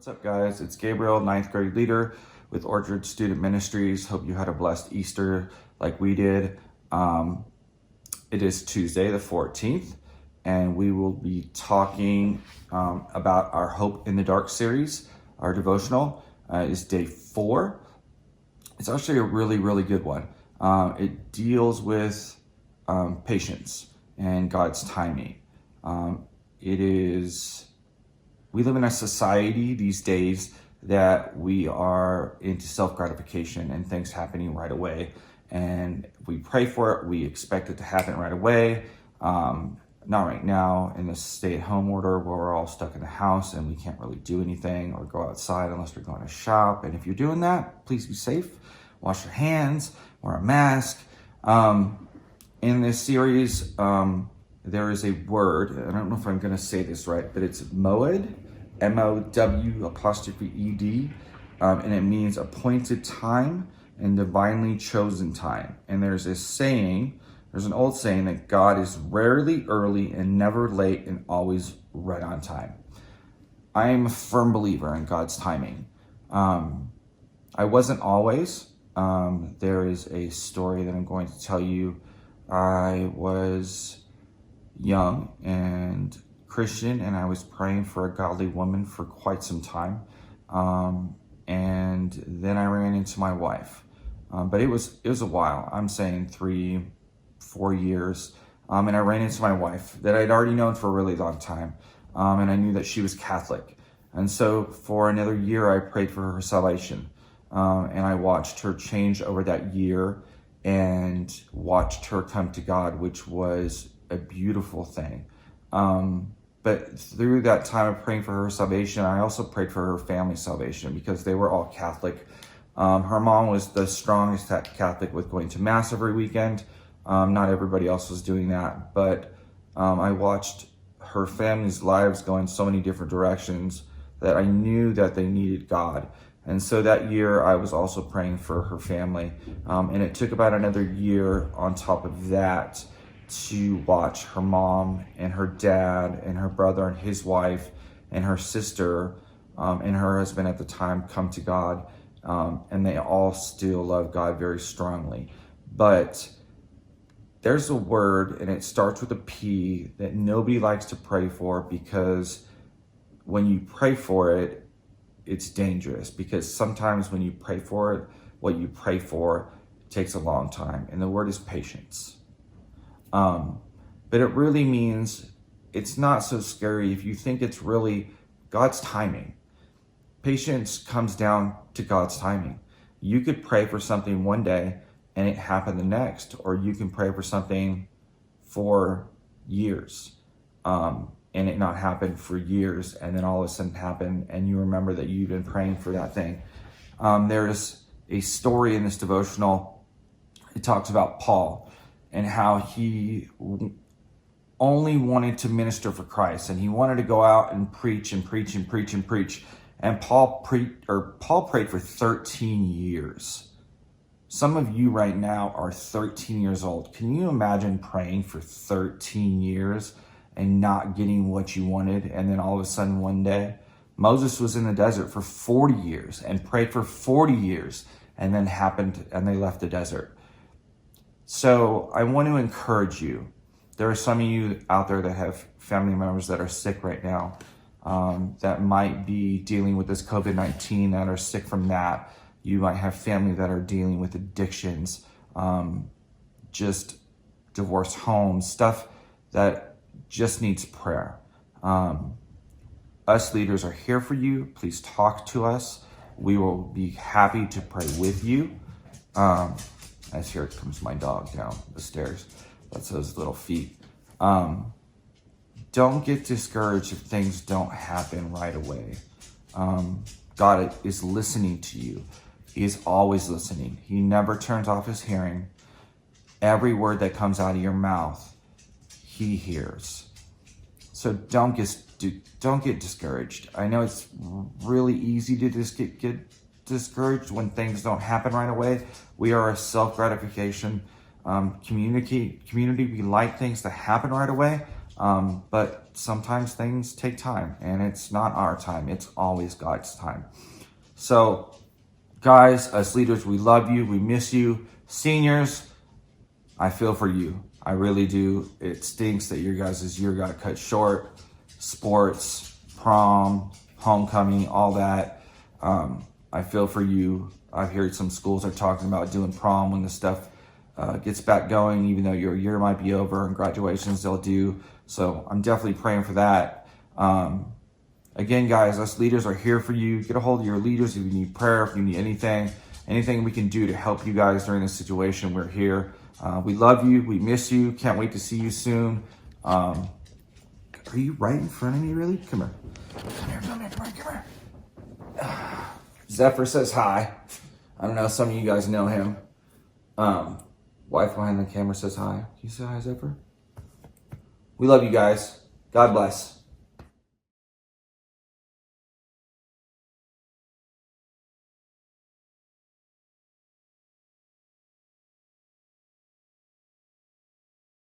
What's up, guys? It's Gabriel, 9th grade leader with Orchard Student Ministries. Hope you had a blessed Easter like we did. It is Tuesday the 14th, and we will be talking about our Hope in the Dark series. Our devotional is day 4. It's actually a really good one. It deals with patience and God's timing. We live in a society these days that we are into self-gratification and things happening right away. And if we pray for it, we expect it to happen right away. Not right now in the stay-at-home order where we're all stuck in the house and we can't really do anything or go outside unless we're going to shop. And if you're doing that, please be safe. Wash your hands, wear a mask. In this series, there is a word, I don't know if I'm going to say this right, but it's moed, M-O-W'-E-D, and it means appointed time and divinely chosen time. And there's an old saying that God is rarely early and never late and always right on time. I am a firm believer in God's timing. I wasn't always. There is a story that I'm going to tell you. I was young and Christian, and I was praying for a godly woman for quite some time. And then I ran into my wife. But it was a while. I'm saying 3-4 years. And I ran into my wife that I'd already known for a really long time. And I knew that she was Catholic. And so for another year, I prayed for her salvation. And I watched her change over that year and watched her come to God, which was a beautiful thing. But through that time of praying for her salvation, I also prayed for her family's salvation because they were all Catholic. Her mom was the strongest Catholic with going to Mass every weekend. Not everybody else was doing that, but I watched her family's lives go in so many different directions that I knew that they needed God. And so that year, I was also praying for her family. And it took about another year on top of that to watch her mom and her dad and her brother and his wife and her sister and her husband at the time come to God. And they all still love God very strongly. But there's a word, and it starts with a P, that nobody likes to pray for, because when you pray for it, it's dangerous, because sometimes when you pray for it, what you pray for takes a long time. And the word is patience. But it really means it's not so scary if you think it's really God's timing. Patience comes down to God's timing. You could pray for something one day and it happened the next, or you can pray for something for years, and it not happen for years, and then all of a sudden happen, and you remember that you've been praying for that thing. There's a story in this devotional. It talks about Paul and how he only wanted to minister for Christ, and he wanted to go out and preach and preach and preach and preach. And Paul prayed for 13 years. Some of you right now are 13 years old. Can you imagine praying for 13 years and not getting what you wanted? And then all of a sudden one day, Moses was in the desert for 40 years and prayed for 40 years, and then happened and they left the desert. So I want to encourage you. There are some of you out there that have family members that are sick right now, that might be dealing with this COVID-19, that are sick from that. You might have family that are dealing with addictions, just divorced homes, stuff that just needs prayer. Us leaders are here for you. Please talk to us. We will be happy to pray with you. As here comes my dog down the stairs. That's those little feet. Don't get discouraged if things don't happen right away. God is listening to you. He is always listening. He never turns off his hearing. Every word that comes out of your mouth, he hears. So don't get discouraged. I know it's really easy to just get discouraged when things don't happen right away. We are a self-gratification community. We like things to happen right away. But sometimes things take time, and it's not our time. It's always God's time. So, guys, as leaders, we love you. We miss you. Seniors, I feel for you. I really do. It stinks that your guys' year got cut short. Sports, prom, homecoming, all that. I feel for you. I've heard some schools are talking about doing prom when the stuff gets back going, even though your year might be over, and graduations they'll do. So I'm definitely praying for that. Again, guys, us leaders are here for you. Get a hold of your leaders if you need prayer, if you need anything we can do to help you guys during this situation. We're here. We love you. We miss you. Can't wait to see you soon. Are you right in front of me, really? Come here. Come here. Zephyr says hi. I don't know. Some of you guys know him. Wife behind the camera says hi. Can you say hi, Zephyr? We love you guys. God bless.